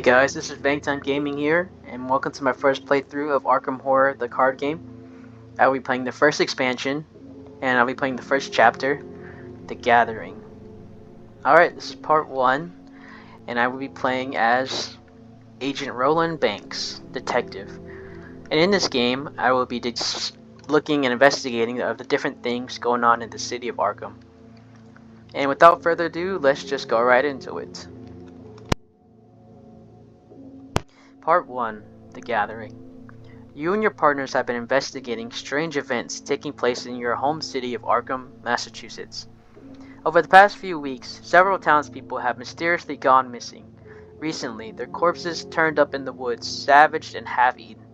Hey guys, this is Bangtime Gaming here, and welcome to my first playthrough of Arkham Horror, the card game. I will be playing the first expansion, and I'll be playing the first chapter, The Gathering. Alright, this is part 1, and I will be playing as Agent Roland Banks, detective. And in this game, I will be looking and investigating of the different things going on in the city of Arkham. And without further ado, let's just go right into it. Part 1, The Gathering. You and your partners have been investigating strange events taking place in your home city of Arkham, Massachusetts. Over the past few weeks, several townspeople have mysteriously gone missing. Recently, their corpses turned up in the woods, savaged and half-eaten.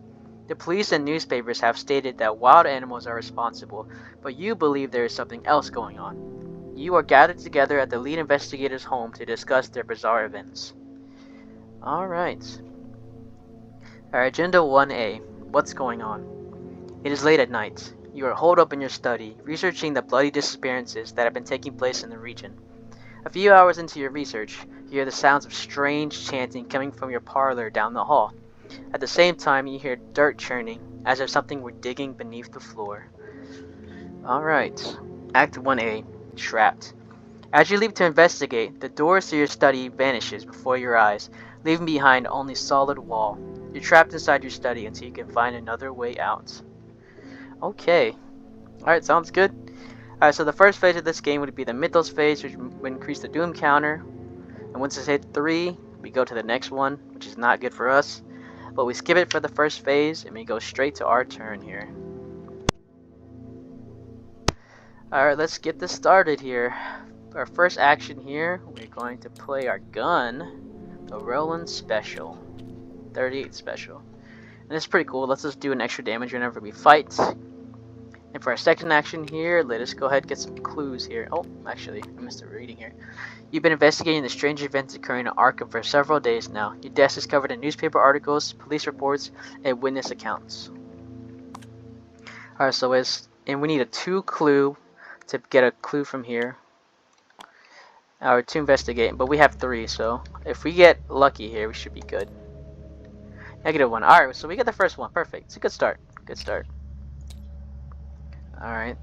The police and newspapers have stated that wild animals are responsible, but you believe there is something else going on. You are gathered together at the lead investigator's home to discuss their bizarre events. Alright. Our Agenda 1A. What's going on? It is late at night. You are holed up in your study, researching the bloody disappearances that have been taking place in the region. A few hours into your research, you hear the sounds of strange chanting coming from your parlor down the hall. At the same time, you hear dirt churning, as if something were digging beneath the floor. Alright. Act 1A. Trapped. As you leap to investigate, the door to your study vanishes before your eyes, leaving behind only solid wall. You're trapped inside your study until you can find another way out. Okay. Alright, sounds good. Alright, so the first phase of this game would be the Mythos phase, which would increase the Doom counter. And once it's hit 3, we go to the next one, which is not good for us. But we skip it for the first phase, and we go straight to our turn here. Alright, let's get this started here. Our first action here, we're going to play our gun, the Roland Special. 38 special. And it's pretty cool. Let's just do an extra damage whenever we fight. And for our second action here, let us go ahead and get some clues here. Oh, actually, I missed a reading here. You've been investigating the strange events occurring in Arkham for several days now. Your desk is covered in newspaper articles, police reports, and witness accounts. Alright, so and we need a 2 clue to get a clue from here. Or to investigate, but we have 3, so if we get lucky here, we should be good. -1. Alright, so we get the first one. Perfect. It's a good start. Good start. Alright.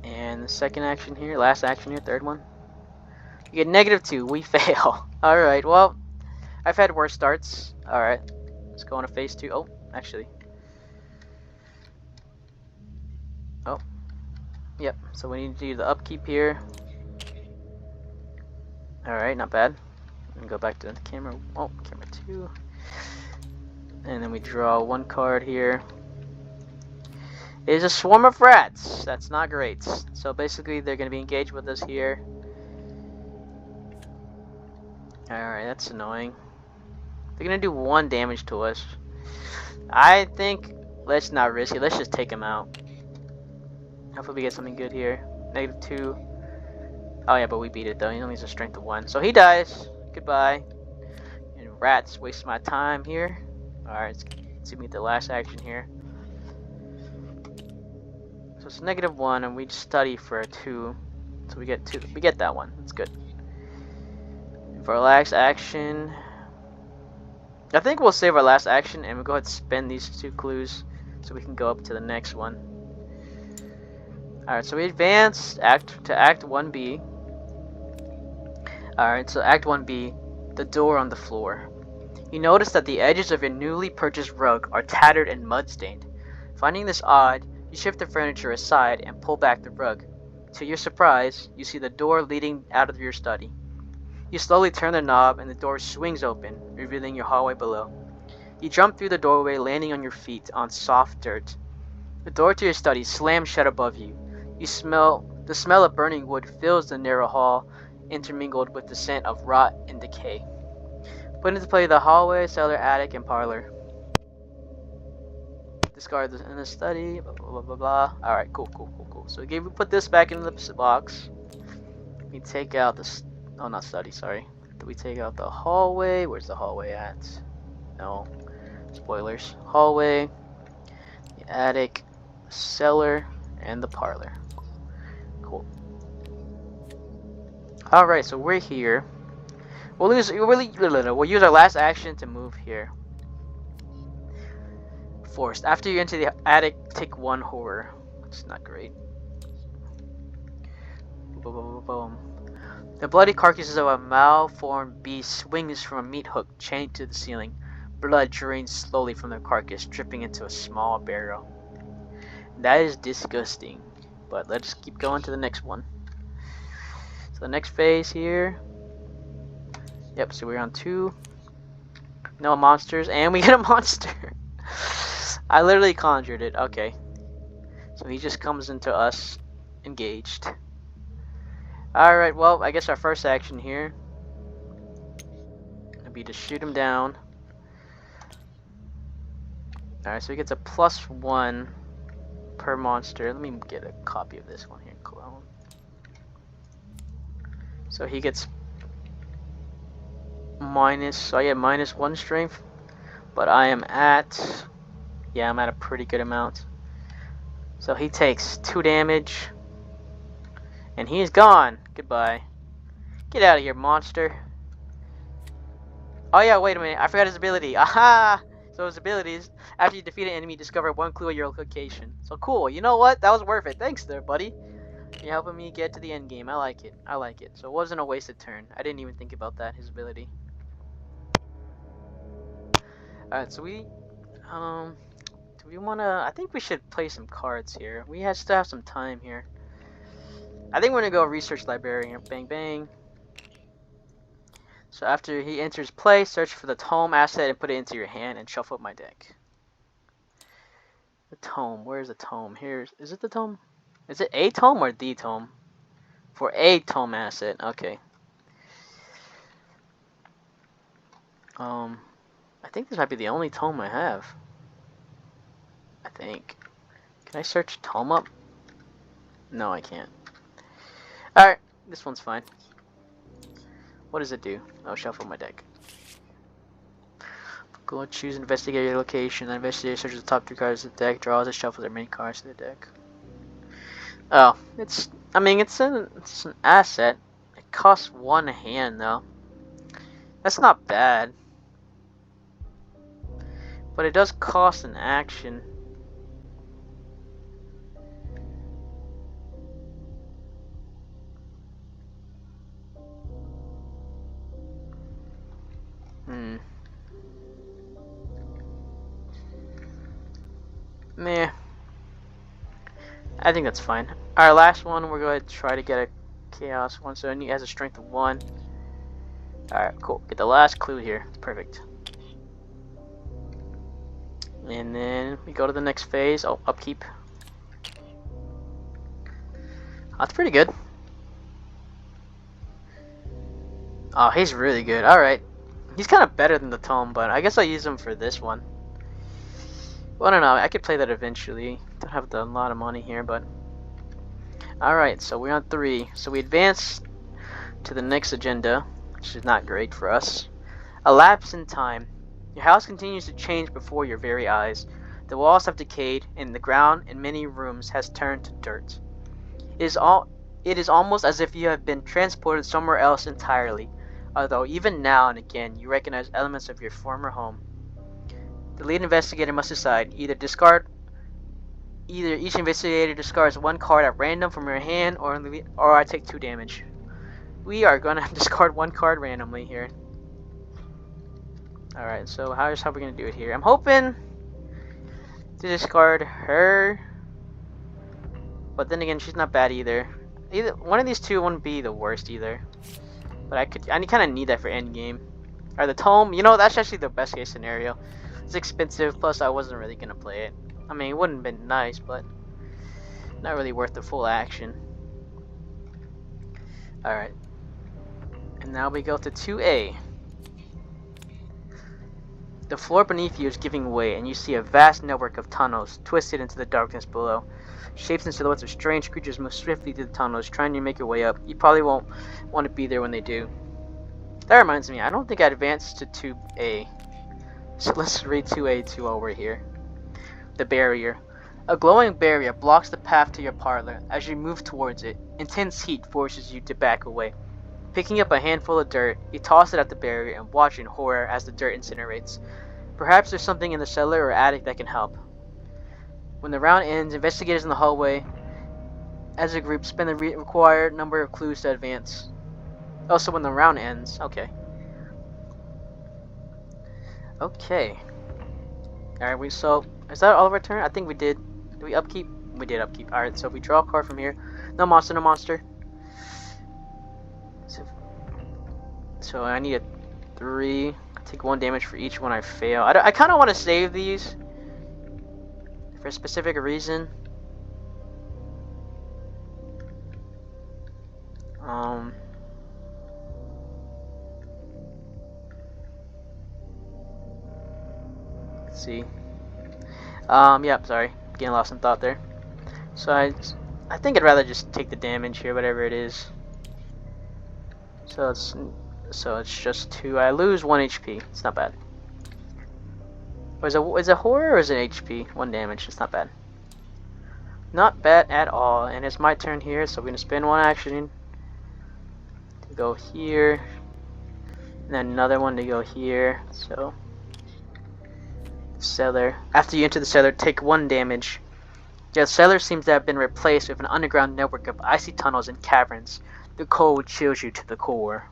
And the second action here, last action here, third one. We get -2. We fail. Alright, well, I've had worse starts. Alright. Let's go on to phase 2. Oh, actually. Oh. Yep. So we need to do the upkeep here. Alright, not bad. And go back to the camera. Oh, camera 2. And then we draw 1 card here. It is a swarm of rats. That's not great. So basically, they're going to be engaged with us here. Alright, that's annoying. They're going to do 1 damage to us. I think, let's not risk it. Let's just take them out. Hopefully we get something good here. -2. Oh yeah, but we beat it though. He only has a strength of 1. So he dies. Goodbye. And rats waste my time here. Alright, let's meet the last action here. So it's -1, and we study for a 2. So we get 2. We get that one. That's good. And for our last action, I think we'll save our last action and we'll go ahead and spend these 2 clues so we can go up to the next one. Alright, so we advance to Act 1B. Alright, so Act 1B, the door on the floor. You notice that the edges of your newly purchased rug are tattered and mud-stained. Finding this odd, you shift the furniture aside and pull back the rug. To your surprise, you see the door leading out of your study. You slowly turn the knob and the door swings open, revealing your hallway below. You jump through the doorway, landing on your feet on soft dirt. The door to your study slams shut above you. The smell of burning wood fills the narrow hall, intermingled with the scent of rot and decay. Put into play the hallway, cellar, attic, and parlor. Discard in the study, blah, blah, blah, blah, blah. Alright, cool. So we put this back into the box. We take out the... Oh, not study, sorry. We take out the hallway. Where's the hallway at? No. Spoilers. Hallway, the attic, the cellar, and the parlor. Cool. Alright, so we're here. We'll use our last action to move here. Forced. After you enter the attic, take 1 horror. It's not great. Boom, boom, boom, boom. The bloody carcasses of a malformed beast swings from a meat hook chained to the ceiling. Blood drains slowly from the carcass, dripping into a small barrel. That is disgusting. But let's keep going to the next one. So the next phase here. Yep, so we're on 2. No monsters, and we get a monster. I literally conjured it. Okay. So he just comes into us engaged. Alright, well, I guess our first action here would be to shoot him down. Alright, so he gets a +1 per monster. Let me get a copy of this one here. Clone. So he gets minus, so I get -1 strength. But I am at, yeah, I'm at a pretty good amount. So he takes 2 damage. And he's gone. Goodbye. Get out of here, monster. Oh yeah, wait a minute. I forgot his ability. Aha! So his abilities, after you defeat an enemy, discover 1 clue at your location. So cool. You know what? That was worth it. Thanks there, buddy. You're helping me get to the end game. I like it. I like it. So it wasn't a wasted turn. I didn't even think about that, his ability. Alright, so we, do we wanna, I think we should play some cards here. We still have some time here. I think we're gonna go research librarian. Bang bang. So after he enters play, search for the tome asset and put it into your hand and shuffle up my deck. The tome. Where's the tome? Is it the tome? Is it a tome or the tome? For a tome asset. Okay. I think this might be the only tome I have. I think. Can I search tome up? No, I can't. Alright, this one's fine. What does it do? Oh, shuffle my deck. Go and choose investigate your location. The investigator searches the top 3 cards of the deck, draws and shuffles their main cards to the deck. Oh, it's an asset. It costs 1 hand though. That's not bad. But it does cost an action. Meh. I think that's fine. Our last one, we're going to try to get a chaos one. So he has a strength of 1. Alright, cool. Get the last clue here. Perfect. And then we go to the next phase. Oh, upkeep. That's pretty good. Oh, he's really good. Alright. He's kind of better than the tome, but I guess I'll use him for this one. Well, I don't know. I could play that eventually. Don't have a lot of money here, but... Alright, so we're on 3. So we advance to the next agenda, which is not great for us. A lapse in time. Your house continues to change before your very eyes. The walls have decayed, and the ground in many rooms has turned to dirt. It is almost as if you have been transported somewhere else entirely, although even now and again you recognize elements of your former home. The lead investigator must decide. Either each investigator discards 1 card at random from your hand, or I take 2 damage. We are gonna discard 1 card randomly here. Alright, so how are we gonna do it here? I'm hoping to discard her, but then again, she's not bad either. Either one of these 2 wouldn't be the worst either. But I kind of need that for endgame. Or the tome, you know, that's actually the best case scenario. It's expensive, plus I wasn't really gonna play it. I mean, it wouldn't have been nice, but not really worth the full action. Alright. And now we go to 2A. The floor beneath you is giving way, and you see a vast network of tunnels twisted into the darkness below. Shapes and silhouettes of strange creatures move swiftly through the tunnels, trying to make your way up. You probably won't want to be there when they do. That reminds me, I don't think I advanced to 2A. So let's read 2A2 while we're here. The barrier. A glowing barrier blocks the path to your parlor. As you move towards it, intense heat forces you to back away. Picking up a handful of dirt, you toss it at the barrier and watch in horror as the dirt incinerates. Perhaps there's something in the cellar or attic that can help. When the round ends, investigators in the hallway, as a group, spend the required number of clues to advance. Also, when the round ends. Okay. Okay. Alright, so, is that all of our turn? I think we did. Did we upkeep? We did upkeep. Alright, so if we draw a card from here. No monster, no monster. So I need a 3. Take 1 damage for each one I fail. I kind of want to save these for a specific reason. Let's see. Yep, sorry. Getting lost in thought there. So I think I'd rather just take the damage here, whatever it is. So it's just 2. I lose 1 HP. It's not bad. Or is it horror or is it HP? 1 damage. It's not bad. Not bad at all. And it's my turn here, so we're gonna spend 1 action to go here, and then another one to go here. So cellar. After you enter the cellar, take 1 damage. The cellar seems to have been replaced with an underground network of icy tunnels and caverns. The cold chills you to the core.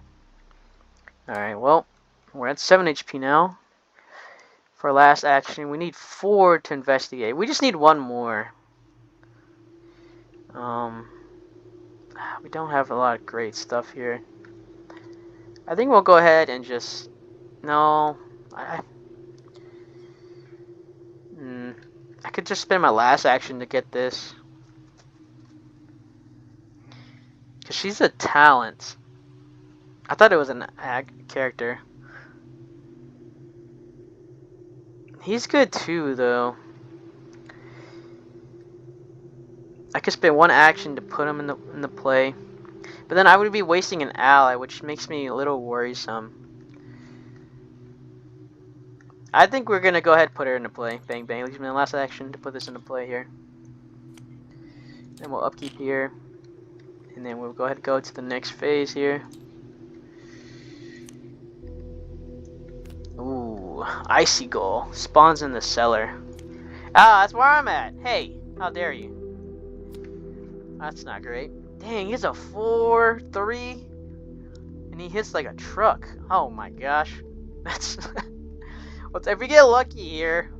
Alright, well, we're at 7 HP now. For our last action, we need 4 to investigate. We just need 1 more. We don't have a lot of great stuff here. I think we'll go ahead and just... No. I could just spend my last action to get this. Because she's a talent. I thought it was an character. He's good too, though. I could spend 1 action to put him in the play, but then I would be wasting an ally, which makes me a little worrisome. I think we're gonna go ahead and put her into play. Bang bang. Leaves me the last action to put this into play here. Then we'll upkeep here, and then we'll go ahead and go to the next phase here. Ooh, Icy Goal spawns in the cellar. Ah, that's where I'm at. Hey, how dare you? That's not great. Dang, he's a 4/3, and he hits like a truck. Oh my gosh, that's. If we get lucky here.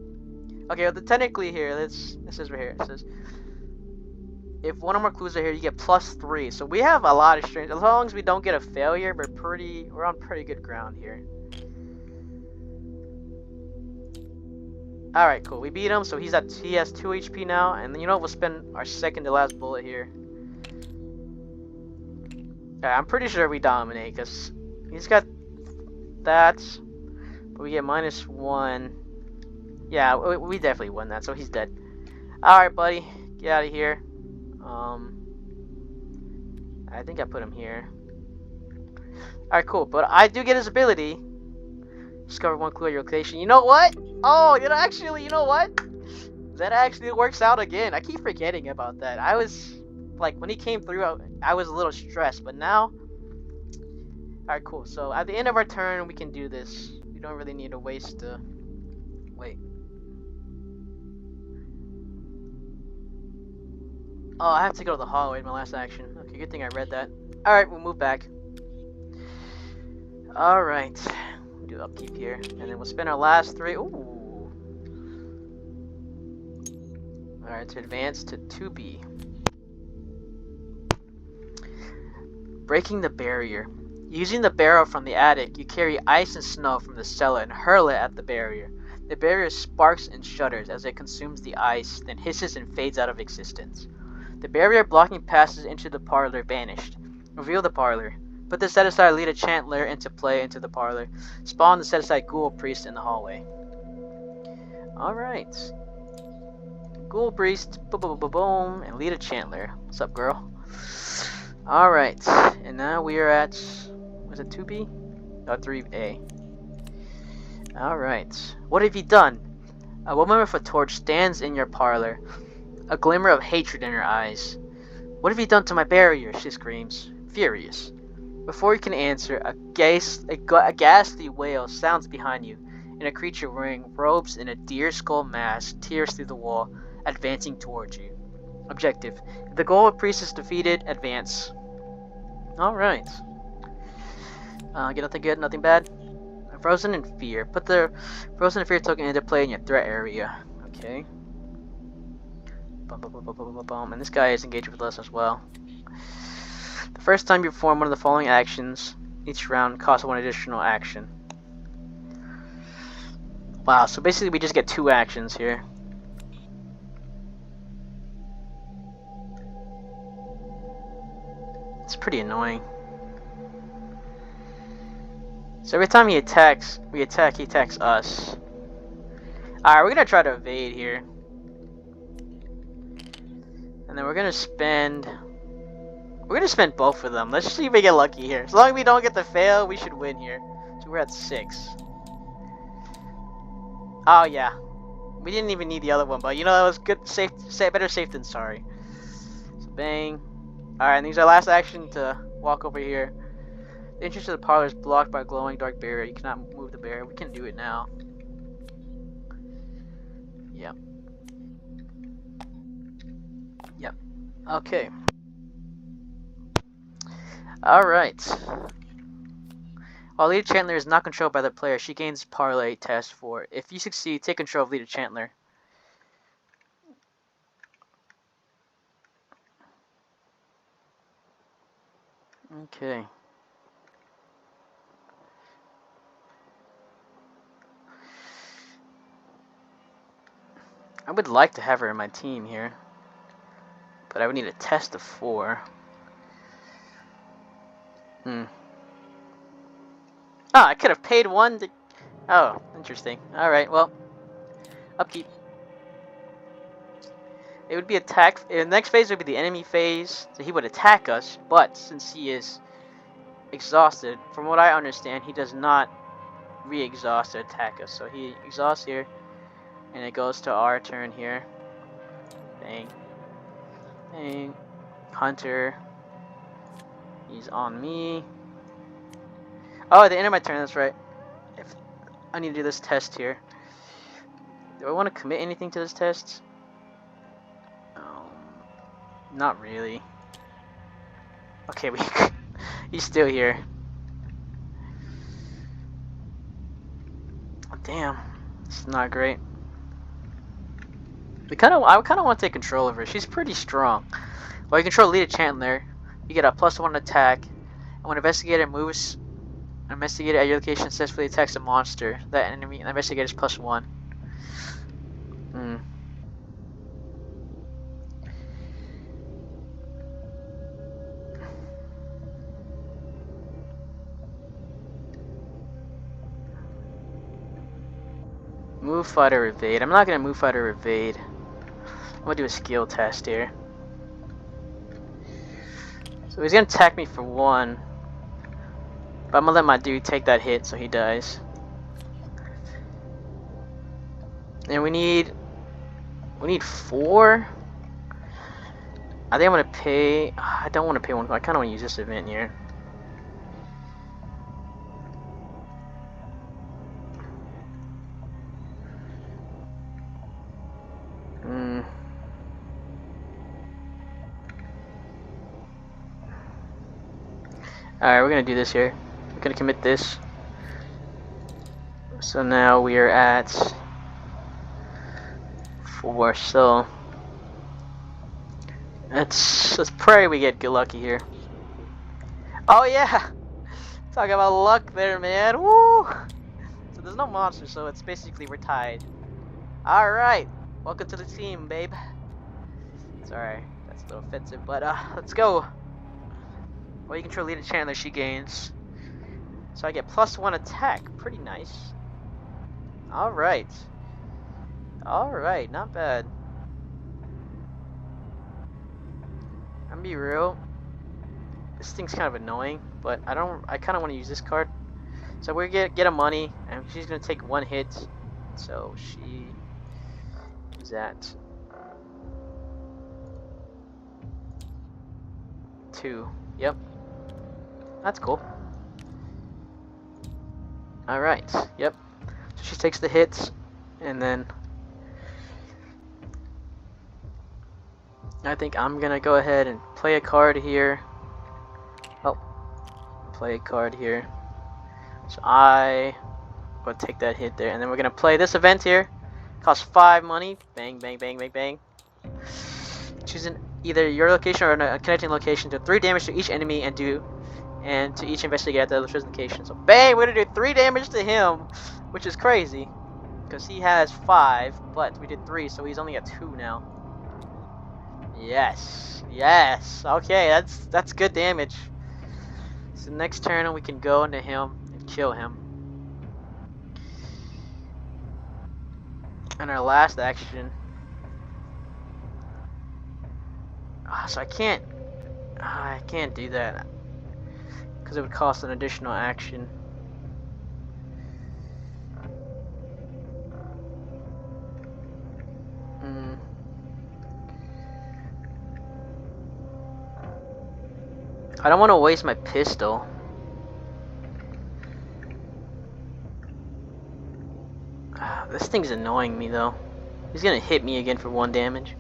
Okay, well, technically here, this is right here. It says if 1 or more clues are here, you get +3. So we have a lot of strength. As long as we don't get a failure, we're on pretty good ground here. Alright, cool. We beat him, so he has 2 HP now, and you know what, we'll spend our second to last bullet here. I'm pretty sure we dominate, because he's got that, but we get -1. Yeah, we definitely won that, so he's dead. Alright, buddy. Get out of here. I think I put him here. Alright, cool. But I do get his ability. Discover 1 clue at your location. You know what? Oh, you know what? That actually works out again. I keep forgetting about that. I was, like, when he came through, I was a little stressed. But now... Alright, cool. So, at the end of our turn, we can do this. We don't really need to waste the... Wait. Oh, I have to go to the hallway in my last action. Okay, good thing I read that. Alright, we'll move back. Alright. We'll do upkeep here. And then we'll spend our last 3. Ooh. Alright, to advance to 2B. Breaking the barrier. Using the barrel from the attic, you carry ice and snow from the cellar and hurl it at the barrier. The barrier sparks and shudders as it consumes the ice, then hisses and fades out of existence. The barrier blocking passes into the parlor vanished. Reveal the parlor. Put the set-aside lead a chantler into play into the parlor. Spawn the set-aside ghoul priest in the hallway. Alright. Ghoul priest, boom, boom, boom, boom, and lead a chantler. What's up, girl? Alright. And now we are at... Was it 2B? No, 3A. Alright. What have you done? A woman with a torch stands in your parlor, a glimmer of hatred in her eyes. What have you done to my barrier? She screams, furious. Before you can answer, a ghastly wail sounds behind you, and a creature wearing robes and a deer skull mask tears through the wall, advancing towards you. Objective: if the goal of priest is defeated, advance. Alright. Get nothing good, nothing bad. Frozen in Fear. Put the Frozen in Fear token into play in your threat area. Okay. And this guy is engaged with us as well. The first time you perform one of the following actions, each round costs one additional action. Wow, so basically we just get 2 actions here. It's pretty annoying. So every time he attacks, he attacks us. Alright, we're gonna try to evade here. And then we're gonna spend both of them. Let's see if we get lucky here. As long as we don't get the fail, we should win here. So we're at 6. Oh yeah. We didn't even need the other one, but you know, that was good. Better safe than sorry. So bang. Alright, and these are our last action to walk over here. The entrance to the parlor is blocked by a glowing dark barrier. You cannot move the barrier. We can do it now. Yep. Yep. Okay. Alright. While Leader Chandler is not controlled by the player, she gains Parlay Test 4. If you succeed, take control of Leader Chandler. Okay. I would like to have her in my team here, but I would need a test of 4. Oh, I could have paid 1 to... Oh, interesting. Alright, well. Upkeep. It would be attack... The next phase would be the enemy phase, so he would attack us, but since he is exhausted, from what I understand, he does not re-exhaust to attack us. So he exhausts here, and it goes to our turn here. Bang. Bang. Hunter. He's on me. Oh, at the end of my turn, that's right. If I need to do this test here. Do I want to commit anything to this test? Not really. Okay, he's still here. Damn, it's not great. I kind of want to take control of her. She's pretty strong. While you control Leader Chandler, you get a +1 attack. And when an investigator moves, an investigator at your location successfully attacks a monster. That enemy, the investigator is +1. Move, fight, or evade. I'm not gonna move, fight, or evade. I'm gonna do a skill test here. So he's gonna attack me for 1. But I'm gonna let my dude take that hit so he dies. And we need 4. I think I'm gonna pay. I don't want to pay 1. I kind of want to use this event here. Alright, we're gonna do this here. We're gonna commit this. So now we are at 4. So let's pray we get good lucky here. Oh yeah! Talk about luck there, man. Woo! So there's no monster, so it's basically we're tied. Alright. Welcome to the team, babe. Sorry, that's a little offensive, but let's go. Well, you control Leader Chandler, she gains. So I get +1 attack. Pretty nice. Alright. Alright, not bad. I'm gonna be real. This thing's kind of annoying, but I kind of want to use this card. So we're gonna get a money, and she's gonna take 1 hit. So she is at 2. Yep. That's cool. Alright, yep. So she takes the hits, and then I think I'm gonna go ahead and play a card here. Oh, play a card here. So I will take that hit there, and then we're gonna play this event here. Costs 5 money. Bang, bang, bang, bang, bang. Choosing either your location or a connecting location to 3 damage to each enemy and to each investigator at the other location. So bang, we're gonna do 3 damage to him, which is crazy because he has 5, but we did 3, so he's only at 2 now. Yes, yes. Okay, that's good damage. So next turn we can go into him and kill him. And our last action. So I can't do that because it would cost an additional action. I don't want to waste my pistol. This thing's annoying me though. He's gonna hit me again for 1 damage.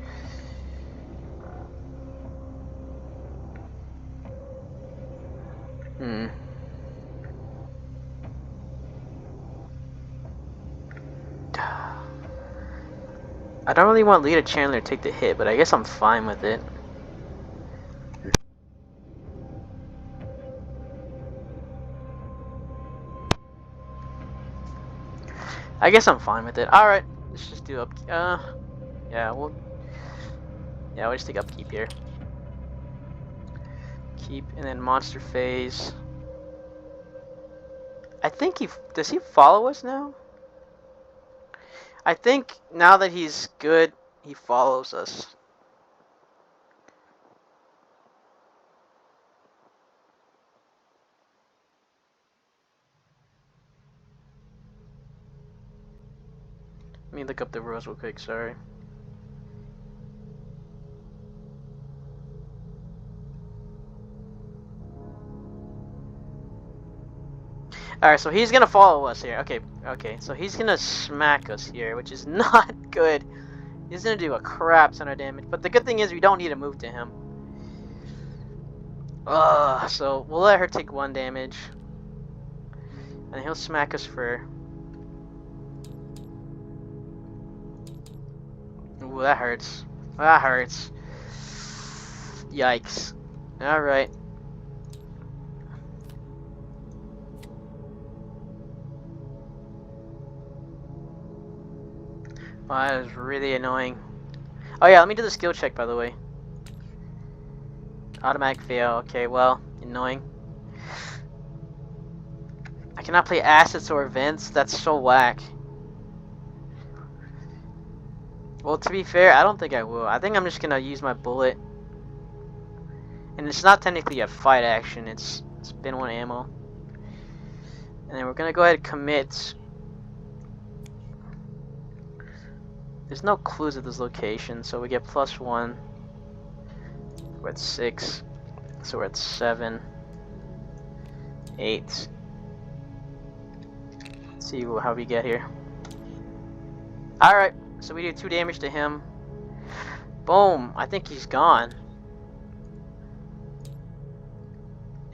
I don't really want Lita Chandler to take the hit, but I guess I'm fine with it. I guess I'm fine with it. Alright, let's just do up. Yeah, we'll just take upkeep here. Keep, and then monster phase. I think does he follow us now? I think now that he's good, he follows us. Let me look up the rules real quick, sorry. Alright, so he's gonna follow us here. Okay, so he's gonna smack us here, which is not good. He's gonna do a crap ton of damage, but the good thing is we don't need to move to him. So we'll let her take 1 damage. And he'll smack us for... Ooh, that hurts. That hurts. Yikes. Alright. Wow, that is really annoying. Oh yeah, let me do the skill check by the way. Automatic fail. Okay, well, annoying. I cannot play assets or events. That's so whack. Well, to be fair, I don't think I will. I think I'm just gonna use my bullet. And it's not technically a fight action. It's spin 1 ammo. And then we're gonna go ahead and commit. There's no clues at this location, so we get +1. We're at 6. So we're at 7. 8. Let's see how we get here. Alright, so we do 2 damage to him. Boom, I think he's gone.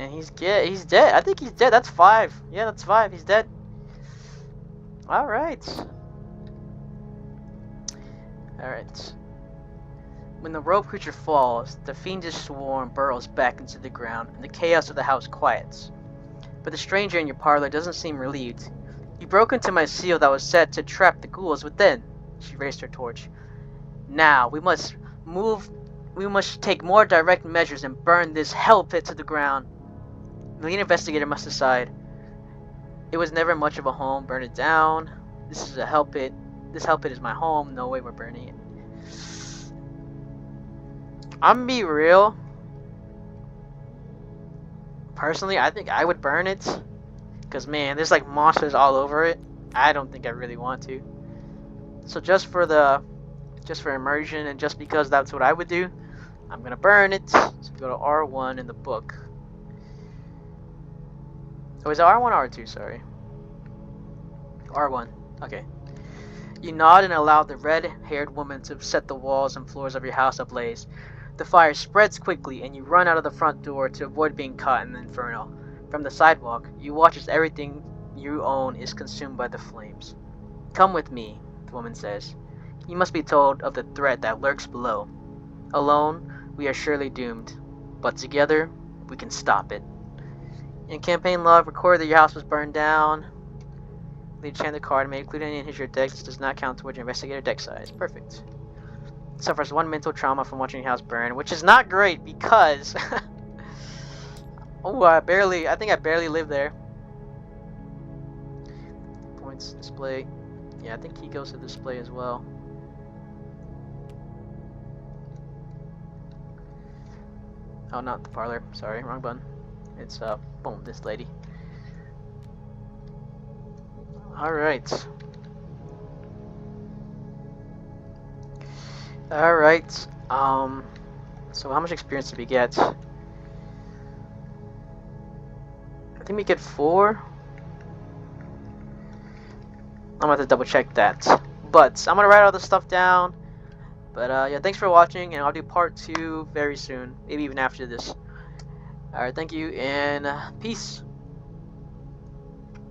And he's dead. I think he's dead. That's 5. Yeah, that's 5. He's dead. Alright. Alright. When the rogue creature falls, the fiendish swarm burrows back into the ground, and the chaos of the house quiets. But the stranger in your parlor doesn't seem relieved. You broke into my seal that was set to trap the ghouls within. She raised her torch. Now, we must take more direct measures and burn this hell pit to the ground. The lead investigator must decide. It was never much of a home. Burn it down. This is a hell pit. This hell pit is my home. No way we're burning it. I'm gonna be real. Personally, I think I would burn it. Because, man, there's like monsters all over it. I don't think I really want to. So just for immersion and just because that's what I would do, I'm gonna burn it. So go to R1 in the book. Oh, is it R1 or R2? Sorry. R1. Okay. You nod and allow the red-haired woman to set the walls and floors of your house ablaze. The fire spreads quickly, and you run out of the front door to avoid being caught in the inferno. From the sidewalk, you watch as everything you own is consumed by the flames. Come with me, the woman says. You must be told of the threat that lurks below. Alone, we are surely doomed, but together, we can stop it. In campaign log, record that your house was burned down. Lead chant the card, may include any in your deck. This does not count towards your investigator deck size. Perfect. Suffers 1 mental trauma from watching your house burn, which is not great because oh, I think I barely live there. Points display. Yeah, I think he goes to display as well. Oh, not the parlor. Sorry, wrong button. It's boom, this lady. Alright. Alright. So how much experience did we get? I think we get 4. I'm gonna have to double check that. But I'm gonna write all this stuff down. But yeah, thanks for watching, and I'll do part 2 very soon. Maybe even after this. Alright, thank you, and peace.